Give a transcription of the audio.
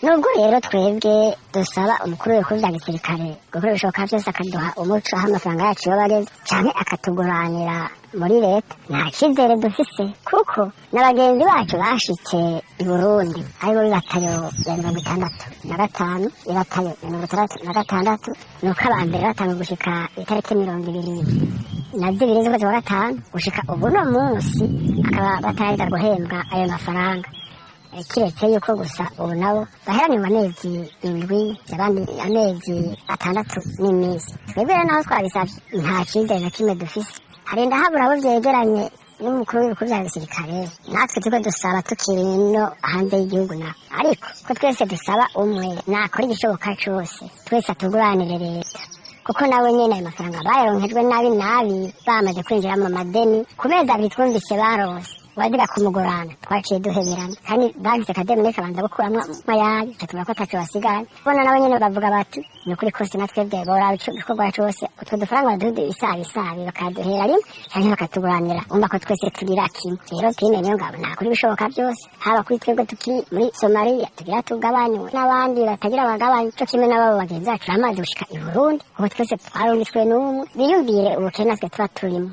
nubwo rero twebwe dusaba umukuru w'ibikorwa vya gisirikare gukora ibishoboka vyose akaduha umuco aho amafaranga yacu yoba ageze canke akatuguranira muri leta nta cizere dufise kuko n'abagenzi bacu bashitse i Burundi aribo b'ibatayo ya 65 ibatayo ya 66 nuko abambere batanga gushika itariki 22 z'ukwezi kwa gatanu gushika ubu no munsi akaba bataheza guhembwa ayo mafaranga kiretse yuko gusa ubu nabo baheraniwe amezi 7 abandi amezi 6 n'iminsi twebwe rero naho twabisavye nta cizere na kimwe dufise harinda habura abo vyegeranye n'umukuru w'ibikorwa vya gisirikare natwe turiko dusaba tukiri no hanze y'igihugu na ariko ko twese dusaba umwe nakora igishoboka cose twese atuguranire leta kuko nawe nyene ayo mafaranga bayaronkejwe nabi bamaze kwinjira mu madeni ku mezi abiri twumvise barose wagira kumugurana twaciye duheberana kandi bagise kademi neka banza gukuramwa mayayi tuvuga ko ataco basigaye bona nawe nyene bavuga bati ni kuri kose natwebwe bora igikorwa cose utwo dufaranga dudu isabi bakaduhera rimwe canke bakatuguranira umva ko twese tugira kimwe rero tine niyo ngabo nakuri bishoboka byose haba kuri twebwe tukiri muri Somalia tugira tugabanywe n'abandi batagira bagabanye cyo kimwe n'ababo bagenzi bacu amazi gushika i Burundi ubu twese twarungitswe n'umwe biyumvire ubukene twe tuba turimo